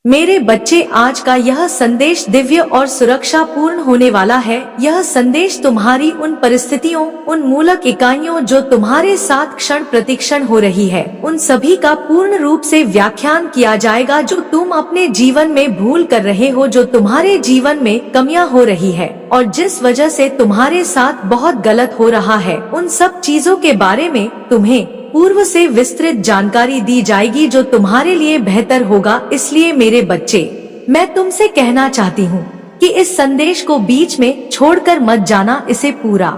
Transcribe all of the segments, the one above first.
मेरे बच्चे, आज का यह संदेश दिव्य और सुरक्षा पूर्ण होने वाला है। यह संदेश तुम्हारी उन परिस्थितियों, उन मूलक इकाइयों जो तुम्हारे साथ क्षण प्रतिक्षण हो रही है, उन सभी का पूर्ण रूप से व्याख्यान किया जाएगा जो तुम अपने जीवन में भूल कर रहे हो, जो तुम्हारे जीवन में कमियां हो रही है और जिस वजह से तुम्हारे साथ बहुत गलत हो रहा है। उन सब चीजों के बारे में तुम्हें पूर्व से विस्तृत जानकारी दी जाएगी जो तुम्हारे लिए बेहतर होगा। इसलिए मेरे बच्चे, मैं तुमसे कहना चाहती हूँ कि इस संदेश को बीच में छोड़कर मत जाना, इसे पूरा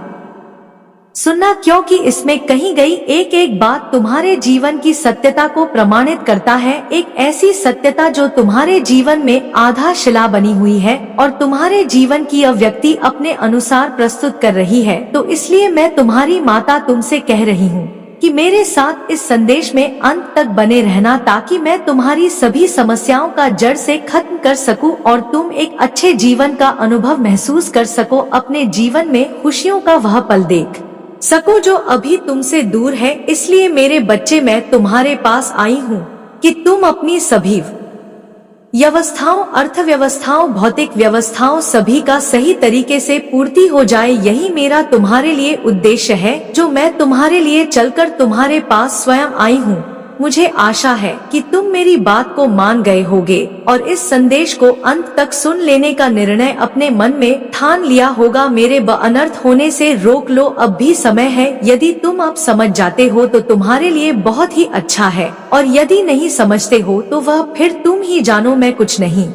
सुनना, क्योंकि इसमें कही गई एक एक बात तुम्हारे जीवन की सत्यता को प्रमाणित करता है। एक ऐसी सत्यता जो तुम्हारे जीवन में आधारशिला बनी हुई है और तुम्हारे जीवन की यह व्यक्ति अपने अनुसार प्रस्तुत कर रही है। तो इसलिए मैं तुम्हारी माता तुमसे कह रही हूँ कि मेरे साथ इस संदेश में अंत तक बने रहना, ताकि मैं तुम्हारी सभी समस्याओं का जड़ से खत्म कर सकूं और तुम एक अच्छे जीवन का अनुभव महसूस कर सको, अपने जीवन में खुशियों का वह पल देख सको जो अभी तुमसे दूर है। इसलिए मेरे बच्चे, मैं तुम्हारे पास आई हूँ कि तुम अपनी सभी व्यवस्थाओं, अर्थव्यवस्थाओं, भौतिक व्यवस्थाओं, सभी का सही तरीके से पूर्ति हो जाए, यही मेरा तुम्हारे लिए उद्देश्य है जो मैं तुम्हारे लिए चलकर तुम्हारे पास स्वयं आई हूँ। मुझे आशा है कि तुम मेरी बात को मान गए होगे और इस संदेश को अंत तक सुन लेने का निर्णय अपने मन में ठान लिया होगा। मेरे अनर्थ होने से रोक लो, अब भी समय है। यदि तुम अब समझ जाते हो तो तुम्हारे लिए बहुत ही अच्छा है, और यदि नहीं समझते हो तो वह फिर तुम ही जानो, मैं कुछ नहीं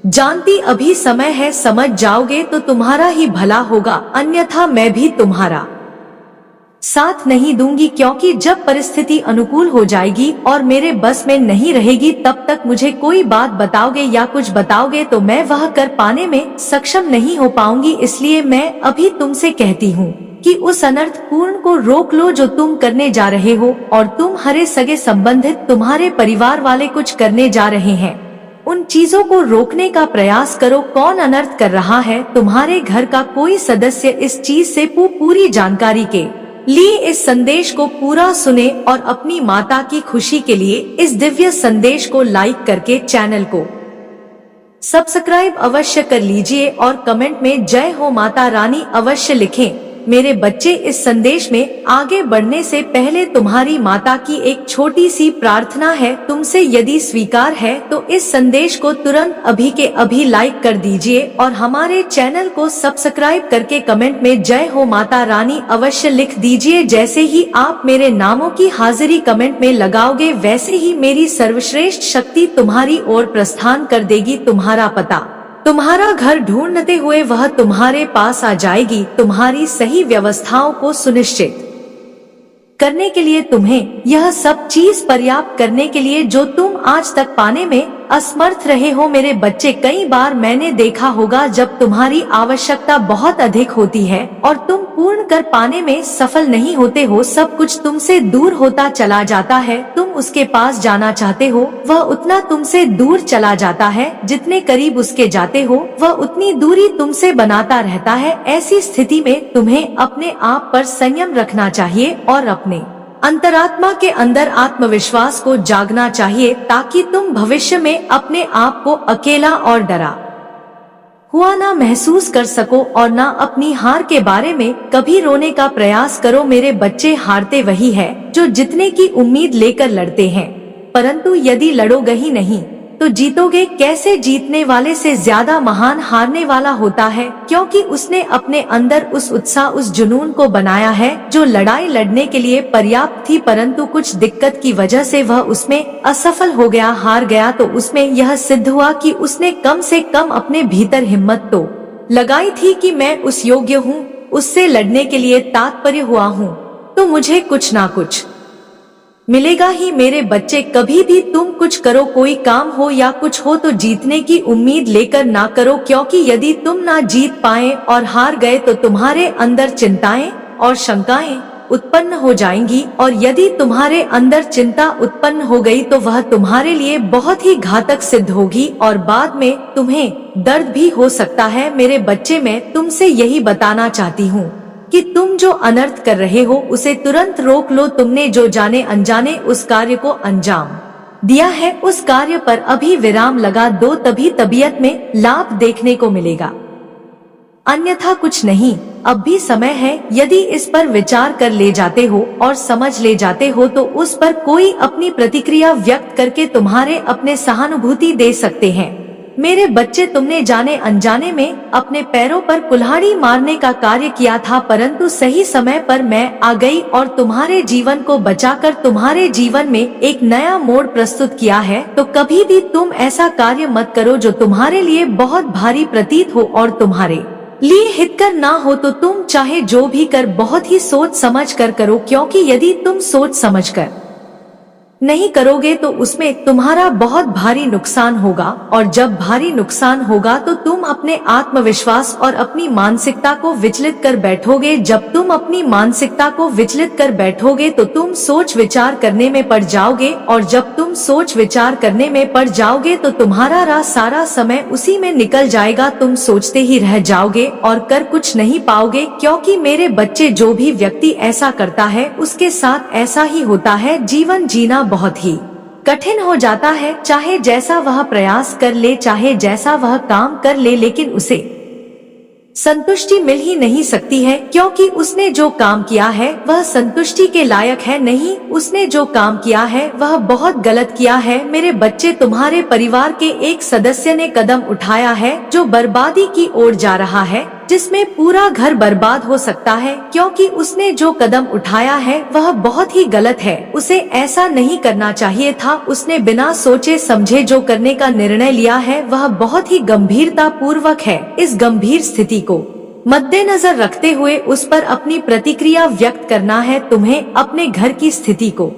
जानती। अभी समय है, समझ जाओगे तो तुम्हारा ही भला होगा, अन्यथा मैं भी तुम्हारा साथ नहीं दूंगी। क्योंकि जब परिस्थिति अनुकूल हो जाएगी और मेरे बस में नहीं रहेगी, तब तक मुझे कोई बात बताओगे या कुछ बताओगे तो मैं वह कर पाने में सक्षम नहीं हो पाऊंगी। इसलिए मैं अभी तुमसे कहती हूँ कि उस अनर्थ पूर्ण को रोक लो जो तुम करने जा रहे हो, और तुम हरे सगे संबंधित, तुम्हारे परिवार वाले कुछ करने जा रहे हैं। उन चीजों को रोकने का प्रयास करो। कौन अनर्थ कर रहा है? तुम्हारे घर का कोई सदस्य इस चीज से पूरी जानकारी के लिए इस संदेश को पूरा सुने और अपनी माता की खुशी के लिए इस दिव्य संदेश को लाइक करके चैनल को सब्सक्राइब अवश्य कर लीजिए और कमेंट में जय हो माता रानी अवश्य लिखें। मेरे बच्चे, इस संदेश में आगे बढ़ने से पहले तुम्हारी माता की एक छोटी सी प्रार्थना है तुमसे। यदि स्वीकार है तो इस संदेश को तुरंत अभी के अभी लाइक कर दीजिए और हमारे चैनल को सब्सक्राइब करके कमेंट में जय हो माता रानी अवश्य लिख दीजिए। जैसे ही आप मेरे नामों की हाजिरी कमेंट में लगाओगे, वैसे ही मेरी सर्वश्रेष्ठ शक्ति तुम्हारी ओर प्रस्थान कर देगी। तुम्हारा पता, तुम्हारा घर ढूंढते हुए वह तुम्हारे पास आ जाएगी। तुम्हारी सही व्यवस्थाओं को सुनिश्चित करने के लिए, तुम्हें यह सब चीज पर्याप्त करने के लिए जो तुम आज तक पाने में असमर्थ रहे हो। मेरे बच्चे, कई बार मैंने देखा होगा जब तुम्हारी आवश्यकता बहुत अधिक होती है और तुम पूर्ण कर पाने में सफल नहीं होते हो, सब कुछ तुमसे दूर होता चला जाता है। तुम उसके पास जाना चाहते हो, वह उतना तुमसे दूर चला जाता है। जितने करीब उसके जाते हो, वह उतनी दूरी तुमसे बनाता रहता है। ऐसी स्थिति में तुम्हें अपने आप पर संयम रखना चाहिए और अपने अंतरात्मा के अंदर आत्मविश्वास को जागना चाहिए, ताकि तुम भविष्य में अपने आप को अकेला और डरा हुआ ना महसूस कर सको और ना अपनी हार के बारे में कभी रोने का प्रयास करो। मेरे बच्चे, हारते वही है जो जितने की उम्मीद लेकर लड़ते हैं, परंतु यदि लड़ोगे ही नहीं तो जीतोगे कैसे? जीतने वाले से ज्यादा महान हारने वाला होता है, क्योंकि उसने अपने अंदर उस उत्साह, उस जुनून को बनाया है जो लड़ाई लड़ने के लिए पर्याप्त थी, परंतु कुछ दिक्कत की वजह से वह उसमें असफल हो गया, हार गया। तो उसमें यह सिद्ध हुआ कि उसने कम से कम अपने भीतर हिम्मत तो लगाई थी कि मैं उस योग्य हूँ, उससे लड़ने के लिए तात्पर्य हुआ हूँ, तो मुझे कुछ ना कुछ मिलेगा ही। मेरे बच्चे, कभी भी तुम कुछ करो, कोई काम हो या कुछ हो, तो जीतने की उम्मीद लेकर ना करो, क्योंकि यदि तुम ना जीत पाए और हार गए तो तुम्हारे अंदर चिंताएं और शंकाएं उत्पन्न हो जाएंगी, और यदि तुम्हारे अंदर चिंता उत्पन्न हो गई तो वह तुम्हारे लिए बहुत ही घातक सिद्ध होगी और बाद में तुम्हें दर्द भी हो सकता है। मेरे बच्चे, मैं तुमसे यही बताना चाहती हूँ कि तुम जो अनर्थ कर रहे हो उसे तुरंत रोक लो। तुमने जो जाने अनजाने उस कार्य को अंजाम दिया है उस कार्य पर अभी विराम लगा दो, तभी तबीयत में लाभ देखने को मिलेगा, अन्यथा कुछ नहीं। अब भी समय है। यदि इस पर विचार कर ले जाते हो और समझ ले जाते हो तो उस पर कोई अपनी प्रतिक्रिया व्यक्त करके तुम्हारे अपने सहानुभूति दे सकते हैं। मेरे बच्चे, तुमने जाने अनजाने में अपने पैरों पर कुल्हाड़ी मारने का कार्य किया था, परंतु सही समय पर मैं आ गई और तुम्हारे जीवन को बचाकर तुम्हारे जीवन में एक नया मोड़ प्रस्तुत किया है। तो कभी भी तुम ऐसा कार्य मत करो जो तुम्हारे लिए बहुत भारी प्रतीत हो और तुम्हारे लिए हितकर ना हो। तो तुम चाहे जो भी कर बहुत ही सोच समझ कर करो, क्योंकि यदि तुम सोच समझ कर नहीं करोगे तो उसमें तुम्हारा बहुत भारी नुकसान होगा, और जब भारी नुकसान होगा तो तुम अपने आत्मविश्वास और अपनी मानसिकता को विचलित कर बैठोगे। जब तुम अपनी मानसिकता को विचलित कर बैठोगे तो तुम सोच विचार करने में पड़ जाओगे, और जब तुम सोच विचार करने में पड़ जाओगे तो तुम्हारा सारा समय उसी में निकल जाएगा। तुम सोचते ही रह जाओगे और कर कुछ नहीं पाओगे, क्योंकि मेरे बच्चे, जो भी व्यक्ति ऐसा करता है उसके साथ ऐसा ही होता है। जीवन जीना बहुत ही कठिन हो जाता है, चाहे जैसा वह प्रयास कर ले, चाहे जैसा वह काम कर ले, लेकिन उसे संतुष्टि मिल ही नहीं सकती है, क्योंकि उसने जो काम किया है वह संतुष्टि के लायक है नहीं। उसने जो काम किया है वह बहुत गलत किया है। मेरे बच्चे, तुम्हारे परिवार के एक सदस्य ने कदम उठाया है जो बर्बादी की ओर जा रहा है, जिसमें पूरा घर बर्बाद हो सकता है, क्योंकि उसने जो कदम उठाया है वह बहुत ही गलत है। उसे ऐसा नहीं करना चाहिए था। उसने बिना सोचे समझे जो करने का निर्णय लिया है वह बहुत ही गंभीरता पूर्वक है। इस गंभीर स्थिति को मद्देनजर रखते हुए उस पर अपनी प्रतिक्रिया व्यक्त करना है। तुम्हें अपने घर की स्थिति को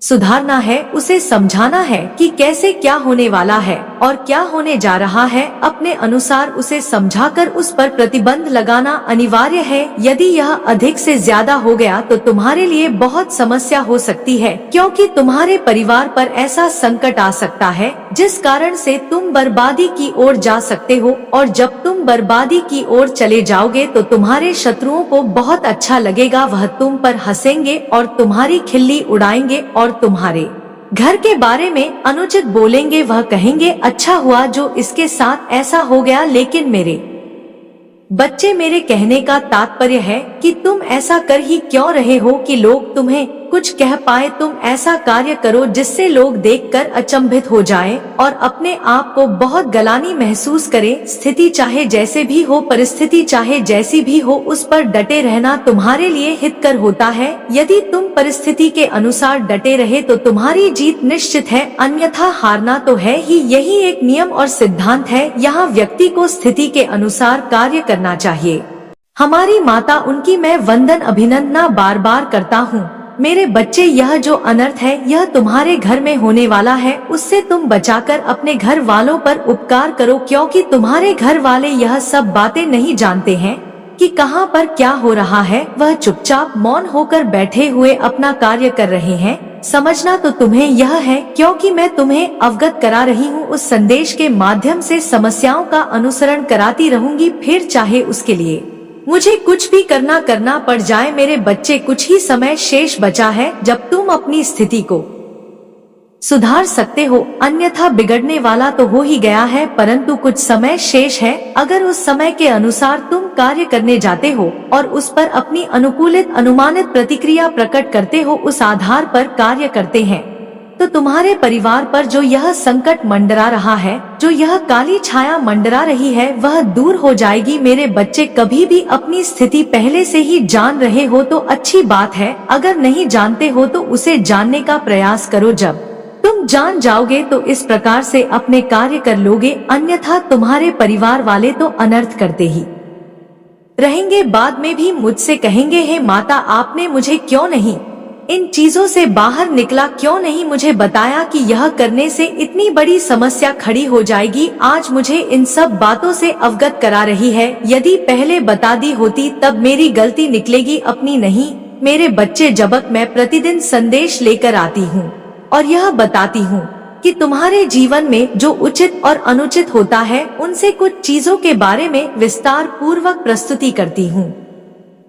सुधारना है, उसे समझाना है कि कैसे क्या होने वाला है और क्या होने जा रहा है। अपने अनुसार उसे समझाकर उस पर प्रतिबंध लगाना अनिवार्य है। यदि यह अधिक से ज्यादा हो गया तो तुम्हारे लिए बहुत समस्या हो सकती है, क्योंकि तुम्हारे परिवार पर ऐसा संकट आ सकता है जिस कारण से तुम बर्बादी की ओर जा सकते हो, और जब तुम बर्बादी की ओर चले जाओगे तो तुम्हारे शत्रुओं को बहुत अच्छा लगेगा। वह तुम पर हंसेंगे और तुम्हारी खिल्ली उड़ाएंगे और तुम्हारे घर के बारे में अनुचित बोलेंगे। वह कहेंगे, अच्छा हुआ जो इसके साथ ऐसा हो गया। लेकिन मेरे बच्चे, मेरे कहने का तात्पर्य है कि तुम ऐसा कर ही क्यों रहे हो कि लोग तुम्हें कुछ कह पाए। तुम ऐसा कार्य करो जिससे लोग देखकर अचंभित हो जाएं और अपने आप को बहुत गलानी महसूस करें। स्थिति चाहे जैसे भी हो, परिस्थिति चाहे जैसी भी हो, उस पर डटे रहना तुम्हारे लिए हितकर होता है। यदि तुम परिस्थिति के अनुसार डटे रहे तो तुम्हारी जीत निश्चित है, अन्यथा हारना तो है ही। यही एक नियम और सिद्धांत है। यहाँ व्यक्ति को स्थिति के अनुसार कार्य करना चाहिए। हमारी माता, उनकी मैं वंदन अभिनंदना बार बार करता हूँ। मेरे बच्चे, यह जो अनर्थ है यह तुम्हारे घर में होने वाला है, उससे तुम बचाकर अपने घर वालों पर उपकार करो, क्योंकि तुम्हारे घर वाले यह सब बातें नहीं जानते हैं कि कहां पर क्या हो रहा है। वह चुपचाप मौन होकर बैठे हुए अपना कार्य कर रहे हैं। समझना तो तुम्हें यह है, क्योंकि मैं तुम्हें अवगत करा रही हूँ। उस संदेश के माध्यम से समस्याओं का अनुसरण कराती रहूंगी, फिर चाहे उसके लिए मुझे कुछ भी करना पड़ जाए। मेरे बच्चे, कुछ ही समय शेष बचा है जब तुम अपनी स्थिति को सुधार सकते हो, अन्यथा बिगड़ने वाला तो हो ही गया है, परंतु कुछ समय शेष है। अगर उस समय के अनुसार तुम कार्य करने जाते हो और उस पर अपनी अनुकूलित अनुमानित प्रतिक्रिया प्रकट करते हो, उस आधार पर कार्य करते हैं, तो तुम्हारे परिवार पर जो यह संकट मंडरा रहा है, जो यह काली छाया मंडरा रही है, वह दूर हो जाएगी। मेरे बच्चे, कभी भी अपनी स्थिति पहले से ही जान रहे हो तो अच्छी बात है, अगर नहीं जानते हो तो उसे जानने का प्रयास करो। जब तुम जान जाओगे तो इस प्रकार से अपने कार्य कर लोगे, अन्यथा तुम्हारे परिवार वाले तो अनर्थ करते ही रहेंगे। बाद में भी मुझसे कहेंगे, हे माता, आपने मुझे क्यों नहीं इन चीजों से बाहर निकला, क्यों नहीं मुझे बताया कि यह करने से इतनी बड़ी समस्या खड़ी हो जाएगी। आज मुझे इन सब बातों से अवगत करा रही है। यदि पहले बता दी होती तब मेरी गलती निकलेगी, अपनी नहीं। मेरे बच्चे, जबक मैं प्रतिदिन संदेश लेकर आती हूँ और यह बताती हूँ कि तुम्हारे जीवन में जो उचित और अनुचित होता है, उनसे कुछ चीजों के बारे में विस्तार पूर्वक प्रस्तुति करती हूँ।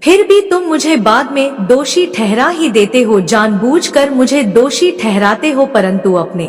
फिर भी तुम मुझे बाद में दोषी ठहरा ही देते हो, जानबूझकर मुझे दोषी ठहराते हो, परंतु अपने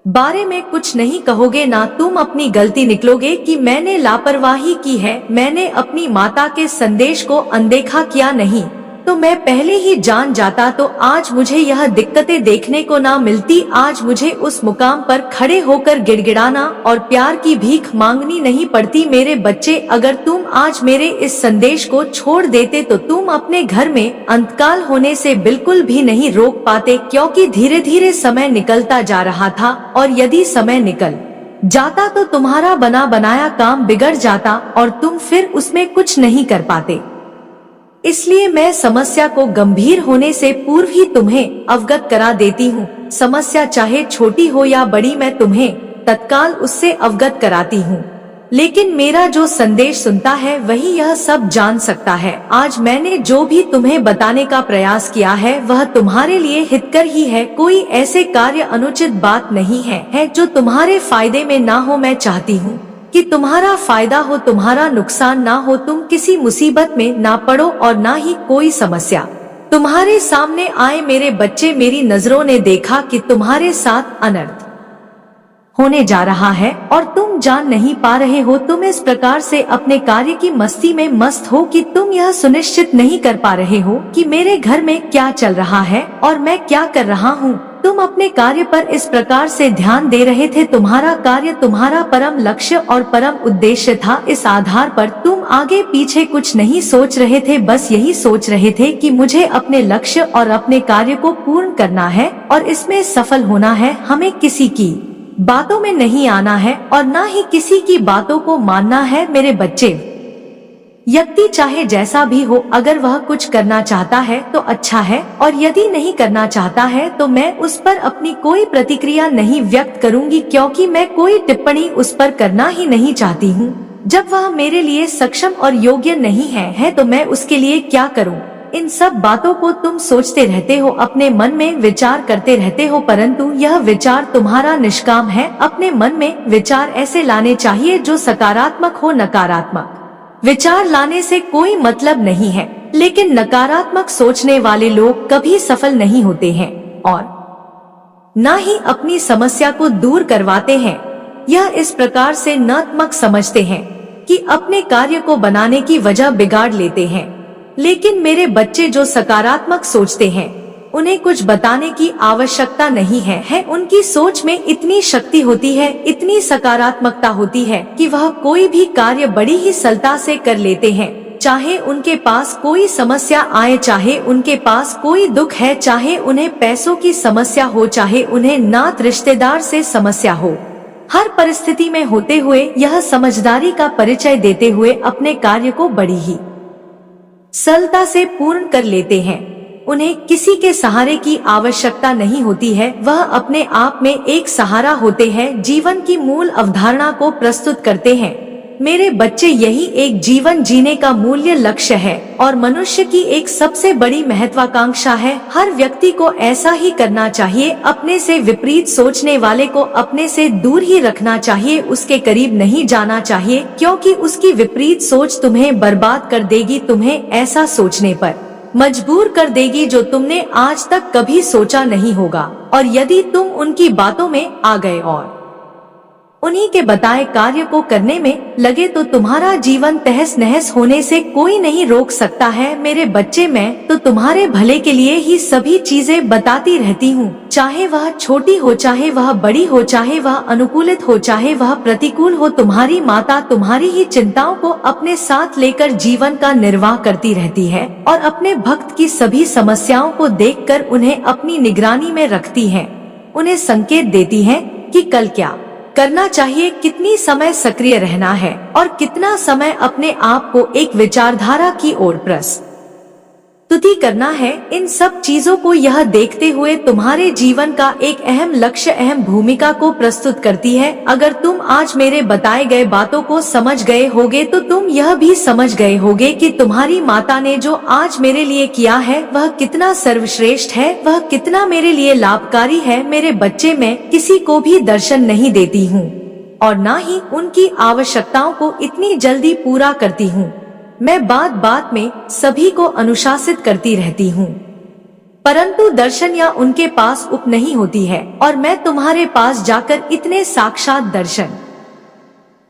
बारे में कुछ नहीं कहोगे। ना तुम अपनी गलती निकलोगे कि मैंने लापरवाही की है, मैंने अपनी माता के संदेश को अनदेखा किया नहीं तो मैं पहले ही जान जाता तो आज मुझे यह दिक्कतें देखने को ना मिलती। आज मुझे उस मुकाम पर खड़े होकर गिड़गिड़ाना और प्यार की भीख मांगनी नहीं पड़ती। मेरे बच्चे, अगर तुम आज मेरे इस संदेश को छोड़ देते तो तुम अपने घर में अंतकाल होने से बिल्कुल भी नहीं रोक पाते, क्योंकि धीरे धीरे समय निकलता जा रहा था और यदि समय निकल जाता तो तुम्हारा बना बनाया काम बिगड़ जाता और तुम फिर उसमें कुछ नहीं कर पाते। इसलिए मैं समस्या को गंभीर होने से पूर्व ही तुम्हें अवगत करा देती हूँ। समस्या चाहे छोटी हो या बड़ी, मैं तुम्हें तत्काल उससे अवगत कराती हूँ। लेकिन मेरा जो संदेश सुनता है वही यह सब जान सकता है। आज मैंने जो भी तुम्हें बताने का प्रयास किया है वह तुम्हारे लिए हितकर ही है। कोई ऐसे कार्य अनुचित बात नहीं है जो तुम्हारे फायदे में ना हो। मैं चाहती हूँ कि तुम्हारा फायदा हो, तुम्हारा नुकसान ना हो, तुम किसी मुसीबत में ना पड़ो और ना ही कोई समस्या तुम्हारे सामने आए। मेरे बच्चे, मेरी नजरों ने देखा कि तुम्हारे साथ अनर्थ होने जा रहा है और तुम जान नहीं पा रहे हो। तुम इस प्रकार से अपने कार्य की मस्ती में मस्त हो कि तुम यह सुनिश्चित नहीं कर पा रहे हो कि मेरे घर में क्या चल रहा है और मैं क्या कर रहा हूँ। तुम अपने कार्य पर इस प्रकार से ध्यान दे रहे थे। तुम्हारा कार्य तुम्हारा परम लक्ष्य और परम उद्देश्य था। इस आधार पर तुम आगे पीछे कुछ नहीं सोच रहे थे, बस यही सोच रहे थे कि मुझे अपने लक्ष्य और अपने कार्य को पूर्ण करना है और इसमें सफल होना है। हमें किसी की बातों में नहीं आना है और ना ही किसी की बातों को मानना है। मेरे बच्चे, व्यक्ति चाहे जैसा भी हो, अगर वह कुछ करना चाहता है तो अच्छा है और यदि नहीं करना चाहता है तो मैं उस पर अपनी कोई प्रतिक्रिया नहीं व्यक्त करूंगी, क्योंकि मैं कोई टिप्पणी उस पर करना ही नहीं चाहती हूँ। जब वह मेरे लिए सक्षम और योग्य नहीं है तो मैं उसके लिए क्या करूँ। इन सब बातों को तुम सोचते रहते हो, अपने मन में विचार करते रहते हो, परंतु यह विचार तुम्हारा निष्काम है। अपने मन में विचार ऐसे लाने चाहिए जो सकारात्मक हो। नकारात्मक विचार लाने से कोई मतलब नहीं है, लेकिन नकारात्मक सोचने वाले लोग कभी सफल नहीं होते हैं और न ही अपनी समस्या को दूर करवाते हैं। यह इस प्रकार से नकारात्मक समझते हैं कि अपने कार्य को बनाने की वजह बिगाड़ लेते हैं। लेकिन मेरे बच्चे जो सकारात्मक सोचते हैं उन्हें कुछ बताने की आवश्यकता नहीं है। उनकी सोच में इतनी शक्ति होती है, इतनी सकारात्मकता होती है कि वह कोई भी कार्य बड़ी ही सरलता से कर लेते हैं। चाहे उनके पास कोई समस्या आए, चाहे उनके पास कोई दुख है, चाहे उन्हें पैसों की समस्या हो, चाहे उन्हें नात रिश्तेदार से समस्या हो, हर परिस्थिति में होते हुए यह समझदारी का परिचय देते हुए अपने कार्य को बड़ी ही सरलता से पूर्ण कर लेते हैं। उन्हें किसी के सहारे की आवश्यकता नहीं होती है, वह अपने आप में एक सहारा होते हैं, जीवन की मूल अवधारणा को प्रस्तुत करते हैं। मेरे बच्चे, यही एक जीवन जीने का मूल्य लक्ष्य है और मनुष्य की एक सबसे बड़ी महत्वाकांक्षा है। हर व्यक्ति को ऐसा ही करना चाहिए। अपने से विपरीत सोचने वाले को अपने से दूर ही रखना चाहिए, उसके करीब नहीं जाना चाहिए, क्योंकि उसकी विपरीत सोच तुम्हें बर्बाद कर देगी, तुम्हें ऐसा सोचने पर मजबूर कर देगी जो तुमने आज तक कभी सोचा नहीं होगा। और यदि तुम उनकी बातों में आ गए और उन्हीं के बताए कार्य को करने में लगे तो तुम्हारा जीवन तहस नहस होने से कोई नहीं रोक सकता है। मेरे बच्चे, मैं तो तुम्हारे भले के लिए ही सभी चीजें बताती रहती हूँ, चाहे वह छोटी हो, चाहे वह बड़ी हो, चाहे वह अनुकूलित हो, चाहे वह प्रतिकूल हो। तुम्हारी माता तुम्हारी ही चिंताओं को अपने साथ लेकर जीवन का निर्वाह करती रहती है और अपने भक्त की सभी समस्याओं को देखकर उन्हें अपनी निगरानी में रखती है, उन्हें संकेत देती है कि कल क्या करना चाहिए, कितनी समय सक्रिय रहना है और कितना समय अपने आप को एक विचारधारा की ओर प्रस्तुति करना है। इन सब चीजों को यह देखते हुए तुम्हारे जीवन का एक अहम लक्ष्य, अहम भूमिका को प्रस्तुत करती है। अगर तुम आज मेरे बताए गए बातों को समझ गए होगे तो तुम यह भी समझ गए होगे कि तुम्हारी माता ने जो आज मेरे लिए किया है वह कितना सर्वश्रेष्ठ है, वह कितना मेरे लिए लाभकारी है। मेरे बच्चे, मैं किसी को भी दर्शन नहीं देती हूँ और न ही उनकी आवश्यकताओं को इतनी जल्दी पूरा करती हूँ। मैं बात बात में सभी को अनुशासित करती रहती हूँ, परंतु दर्शन या उनके पास उप नहीं होती है, और मैं तुम्हारे पास जाकर इतने साक्षात दर्शन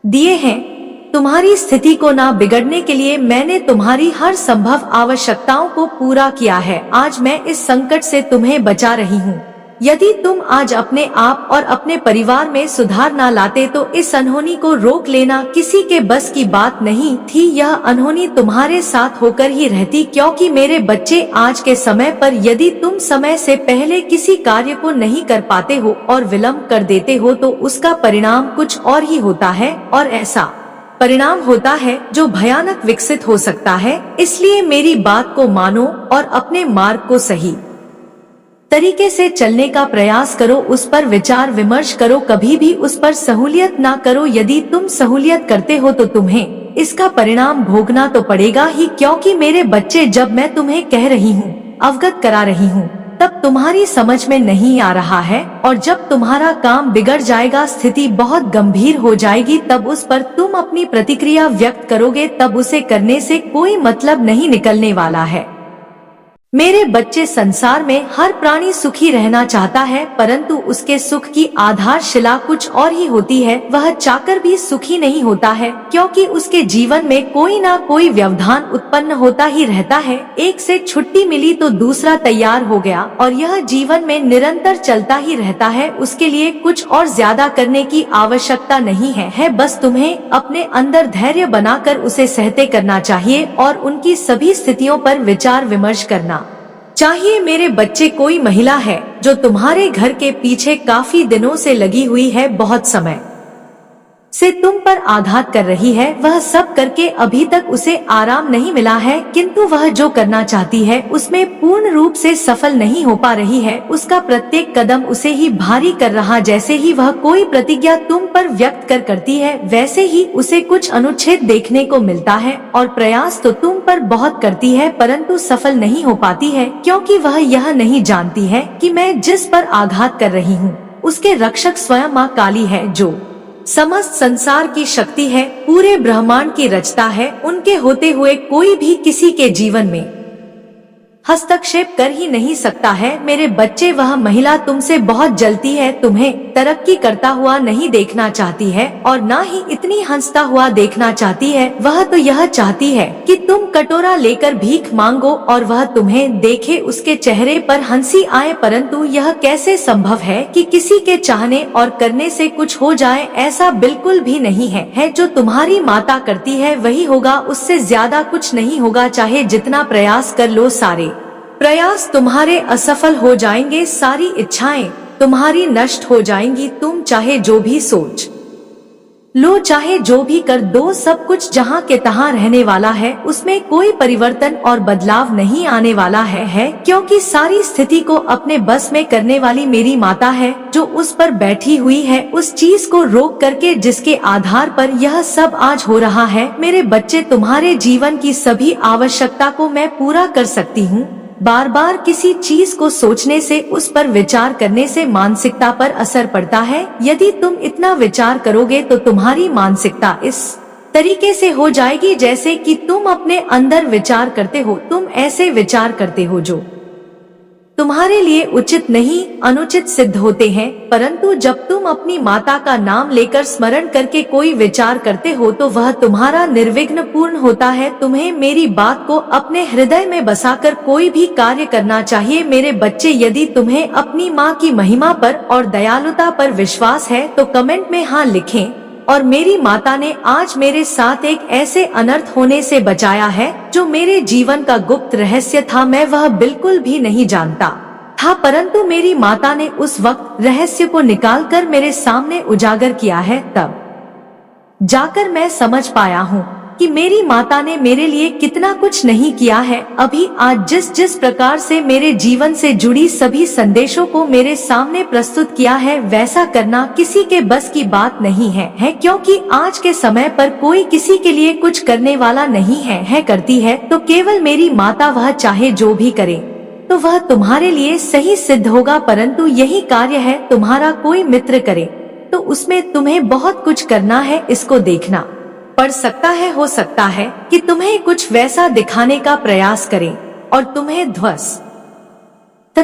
दिए हैं। तुम्हारी स्थिति को ना बिगड़ने के लिए मैंने तुम्हारी हर संभव आवश्यकताओं को पूरा किया है। आज मैं इस संकट से तुम्हें बचा रही हूँ। यदि तुम आज अपने आप और अपने परिवार में सुधार ना लाते तो इस अनहोनी को रोक लेना किसी के बस की बात नहीं थी। यह अनहोनी तुम्हारे साथ होकर ही रहती, क्योंकि मेरे बच्चे आज के समय पर यदि तुम समय से पहले किसी कार्य को नहीं कर पाते हो और विलंब कर देते हो तो उसका परिणाम कुछ और ही होता है, और ऐसा परिणाम होता है जो भयानक विकसित हो सकता है। इसलिए मेरी बात को मानो और अपने मार्ग को सही तरीके से चलने का प्रयास करो, उस पर विचार विमर्श करो, कभी भी उस पर सहूलियत ना करो। यदि तुम सहूलियत करते हो तो तुम्हें इसका परिणाम भोगना तो पड़ेगा ही, क्योंकि मेरे बच्चे जब मैं तुम्हें कह रही हूँ, अवगत करा रही हूँ, तब तुम्हारी समझ में नहीं आ रहा है, और जब तुम्हारा काम बिगड़ जाएगा, स्थिति बहुत गंभीर हो जाएगी, तब उस पर तुम अपनी प्रतिक्रिया व्यक्त करोगे, तब उसे करने से कोई मतलब नहीं निकलने वाला है। मेरे बच्चे, संसार में हर प्राणी सुखी रहना चाहता है, परंतु उसके सुख की आधारशिला कुछ और ही होती है। वह चाहकर भी सुखी नहीं होता है, क्योंकि उसके जीवन में कोई ना कोई व्यवधान उत्पन्न होता ही रहता है। एक से छुट्टी मिली तो दूसरा तैयार हो गया, और यह जीवन में निरंतर चलता ही रहता है। उसके लिए कुछ और ज्यादा करने की आवश्यकता नहीं है बस तुम्हें अपने अंदर धैर्य बनाकर उसे सहते करना चाहिए और उनकी सभी स्थितियों पर विचार विमर्श करना चाहिए। मेरे बच्चे, कोई महिला है जो तुम्हारे घर के पीछे काफी दिनों से लगी हुई है, बहुत समय से तुम पर आघात कर रही है। वह सब करके अभी तक उसे आराम नहीं मिला है, किंतु वह जो करना चाहती है उसमें पूर्ण रूप से सफल नहीं हो पा रही है। उसका प्रत्येक कदम उसे ही भारी कर रहा। जैसे ही वह कोई प्रतिज्ञा तुम पर व्यक्त करती है, वैसे ही उसे कुछ अनुच्छेद देखने को मिलता है, और प्रयास तो तुम पर बहुत करती है, परंतु सफल नहीं हो पाती है, क्योंकि वह यह नहीं जानती है कि मैं जिस पर आघात कर रही हूँ उसके रक्षक स्वयं माँ काली है, जो समस्त संसार की शक्ति है, पूरे ब्रह्मांड की रचता है। उनके होते हुए कोई भी किसी के जीवन में हस्तक्षेप कर ही नहीं सकता है। मेरे बच्चे, वह महिला तुमसे बहुत जलती है, तुम्हें तरक्की करता हुआ नहीं देखना चाहती है, और ना ही इतनी हंसता हुआ देखना चाहती है। वह तो यह चाहती है कि तुम कटोरा लेकर भीख मांगो और वह तुम्हें देखे, उसके चेहरे पर हंसी आए, परंतु यह कैसे संभव है कि किसी के चाहने और करने से कुछ हो जाए? ऐसा बिल्कुल भी नहीं है। जो तुम्हारी माता करती है वही होगा, उससे ज्यादा कुछ नहीं होगा। चाहे जितना प्रयास कर लो, सारे प्रयास तुम्हारे असफल हो जाएंगे, सारी इच्छाएं तुम्हारी नष्ट हो जाएंगी। तुम चाहे जो भी सोच लो, चाहे जो भी कर दो, सब कुछ जहाँ के तहाँ रहने वाला है, उसमें कोई परिवर्तन और बदलाव नहीं आने वाला है, क्योंकि सारी स्थिति को अपने बस में करने वाली मेरी माता है, जो उस पर बैठी हुई है, उस चीज को रोक करके जिसके आधार पर यह सब आज हो रहा है। मेरे बच्चे, तुम्हारे जीवन की सभी आवश्यकता को मैं पूरा कर सकती हूँ। बार बार किसी चीज को सोचने से, उस पर विचार करने से मानसिकता पर असर पड़ता है। यदि तुम इतना विचार करोगे तो तुम्हारी मानसिकता इस तरीके से हो जाएगी जैसे कि तुम अपने अंदर विचार करते हो। तुम ऐसे विचार करते हो जो तुम्हारे लिए उचित नहीं, अनुचित सिद्ध होते हैं, परंतु जब तुम अपनी माता का नाम लेकर स्मरण करके कोई विचार करते हो तो वह तुम्हारा निर्विघ्न पूर्ण होता है। तुम्हें मेरी बात को अपने हृदय में बसाकर कोई भी कार्य करना चाहिए। मेरे बच्चे, यदि तुम्हें अपनी माँ की महिमा पर और दयालुता पर विश्वास है तो कमेंट में हाँ लिखें। और मेरी माता ने आज मेरे साथ एक ऐसे अनर्थ होने से बचाया है जो मेरे जीवन का गुप्त रहस्य था। मैं वह बिल्कुल भी नहीं जानता था, परंतु मेरी माता ने उस वक्त रहस्य को निकालकर मेरे सामने उजागर किया है। तब जाकर मैं समझ पाया हूँ कि मेरी माता ने मेरे लिए कितना कुछ नहीं किया है। अभी आज जिस प्रकार से मेरे जीवन से जुड़ी सभी संदेशों को मेरे सामने प्रस्तुत किया है, वैसा करना किसी के बस की बात नहीं है, क्योंकि आज के समय पर कोई किसी के लिए कुछ करने वाला नहीं है। करती है तो केवल मेरी माता, वह चाहे जो भी करे तो वह तुम्हारे लिए सही सिद्ध होगा, परंतु यही कार्य है तुम्हारा कोई मित्र करे तो उसमें तुम्हें बहुत कुछ करना है, इसको देखना पड़ सकता है, हो सकता है कि तुम्हें कुछ वैसा दिखाने का प्रयास करें और तुम्हें ध्वस्त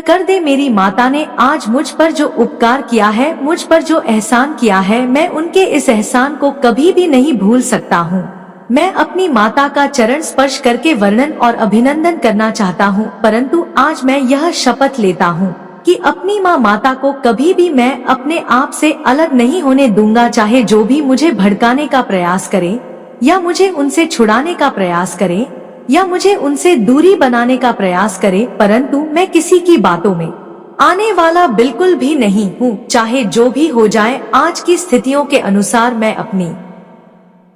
कर दे। मेरी माता ने आज मुझ पर जो उपकार किया है, मुझ पर जो एहसान किया है, मैं उनके इस एहसान को कभी भी नहीं भूल सकता हूँ। मैं अपनी माता का चरण स्पर्श करके वर्णन और अभिनंदन करना चाहता हूँ, परंतु आज मैं यह शपथ लेता हूँ कि अपनी माता को कभी भी मैं अपने आप से अलग नहीं होने दूंगा, चाहे जो भी मुझे भड़काने का प्रयास करे या मुझे उनसे छुड़ाने का प्रयास करे या मुझे उनसे दूरी बनाने का प्रयास करे, परंतु मैं किसी की बातों में आने वाला बिल्कुल भी नहीं हूँ। चाहे जो भी हो जाए, आज की स्थितियों के अनुसार मैं अपनी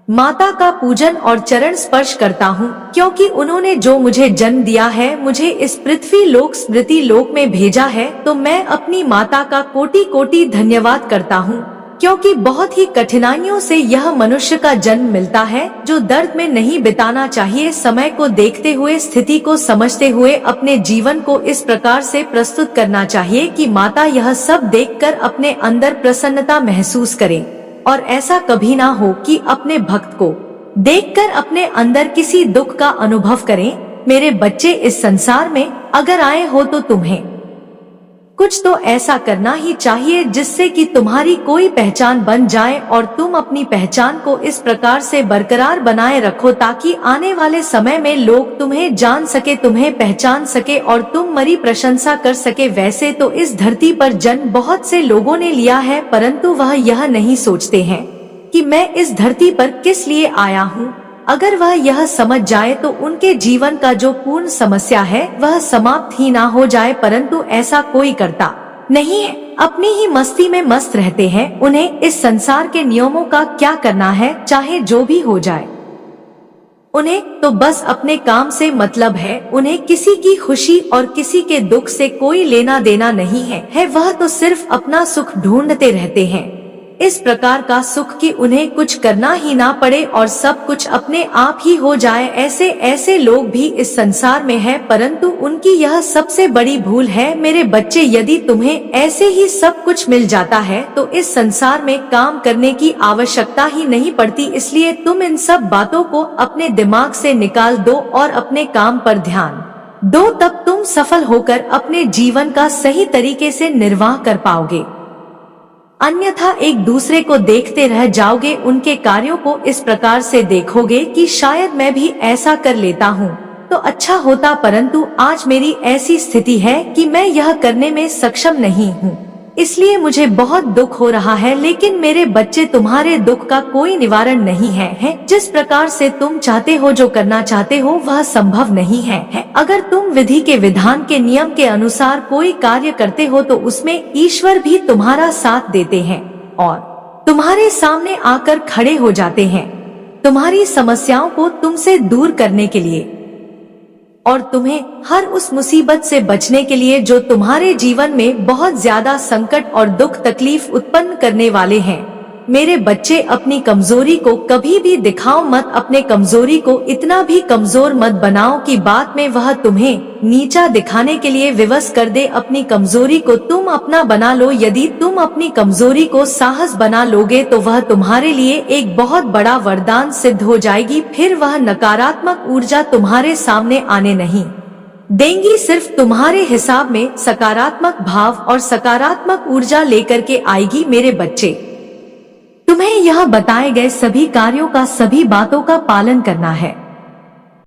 माता का पूजन और चरण स्पर्श करता हूँ, क्योंकि उन्होंने जो मुझे जन्म दिया है, मुझे इस पृथ्वी लोक स्मृति लोक में भेजा है, तो मैं अपनी माता का कोटि कोटि धन्यवाद करता हूँ, क्योंकि बहुत ही कठिनाइयों से यह मनुष्य का जन्म मिलता है, जो दर्द में नहीं बिताना चाहिए। समय को देखते हुए, स्थिति को समझते हुए अपने जीवन को इस प्रकार से प्रस्तुत करना चाहिए कि माता यह सब देखकर अपने अंदर प्रसन्नता महसूस करे, और ऐसा कभी ना हो कि अपने भक्त को देखकर अपने अंदर किसी दुख का अनुभव करें। मेरे बच्चे, इस संसार में अगर आए हो तो तुम्हें कुछ तो ऐसा करना ही चाहिए जिससे कि तुम्हारी कोई पहचान बन जाए, और तुम अपनी पहचान को इस प्रकार से बरकरार बनाए रखो ताकि आने वाले समय में लोग तुम्हें जान सके, तुम्हें पहचान सके और तुम मरी प्रशंसा कर सके। वैसे तो इस धरती पर जन्म बहुत से लोगों ने लिया है, परंतु वह यह नहीं सोचते हैं कि मैं इस धरती पर किस लिए आया हूँ। अगर वह यह समझ जाए तो उनके जीवन का जो पूर्ण समस्या है वह समाप्त ही ना हो जाए, परंतु ऐसा कोई करता नहीं है। अपनी ही मस्ती में मस्त रहते हैं। उन्हें इस संसार के नियमों का क्या करना है, चाहे जो भी हो जाए। उन्हें तो बस अपने काम से मतलब है। उन्हें किसी की खुशी और किसी के दुख से कोई लेना देना नहीं है। वह तो सिर्फ अपना सुख ढूंढते रहते हैं, इस प्रकार का सुख कि उन्हें कुछ करना ही ना पड़े और सब कुछ अपने आप ही हो जाए। ऐसे ऐसे लोग भी इस संसार में हैं, परंतु उनकी यह सबसे बड़ी भूल है। मेरे बच्चे, यदि तुम्हें ऐसे ही सब कुछ मिल जाता है तो इस संसार में काम करने की आवश्यकता ही नहीं पड़ती। इसलिए तुम इन सब बातों को अपने दिमाग से निकाल दो और अपने काम पर ध्यान दो, तब तुम सफल होकर अपने जीवन का सही तरीके से निर्वाह कर पाओगे। अन्यथा एक दूसरे को देखते रह जाओगे, उनके कार्यों को इस प्रकार से देखोगे कि शायद मैं भी ऐसा कर लेता हूँ तो अच्छा होता, परंतु आज मेरी ऐसी स्थिति है कि मैं यह करने में सक्षम नहीं हूँ, इसलिए मुझे बहुत दुख हो रहा है। लेकिन मेरे बच्चे, तुम्हारे दुख का कोई निवारण नहीं है। जिस प्रकार से तुम चाहते हो, जो करना चाहते हो, वह संभव नहीं है। अगर तुम विधि के विधान के नियम के अनुसार कोई कार्य करते हो तो उसमें ईश्वर भी तुम्हारा साथ देते हैं और तुम्हारे सामने आकर खड़े हो जाते हैं, तुम्हारी समस्याओं को तुमसे दूर करने के लिए और तुम्हें हर उस मुसीबत से बचने के लिए जो तुम्हारे जीवन में बहुत ज्यादा संकट और दुख तकलीफ उत्पन्न करने वाले हैं। मेरे बच्चे, अपनी कमजोरी को कभी भी दिखाओ मत, अपने कमजोरी को इतना भी कमजोर मत बनाओ कि बाद में वह तुम्हें नीचा दिखाने के लिए विवश कर दे। अपनी कमजोरी को तुम अपना बना लो। यदि तुम अपनी कमजोरी को साहस बना लोगे तो वह तुम्हारे लिए एक बहुत बड़ा वरदान सिद्ध हो जाएगी। फिर वह नकारात्मक ऊर्जा तुम्हारे सामने आने नहीं देंगी, सिर्फ तुम्हारे हिसाब में सकारात्मक भाव और सकारात्मक ऊर्जा लेकर के आएगी। मेरे बच्चे, तुम्हें यह बताए गए सभी कार्यों का, सभी बातों का पालन करना है।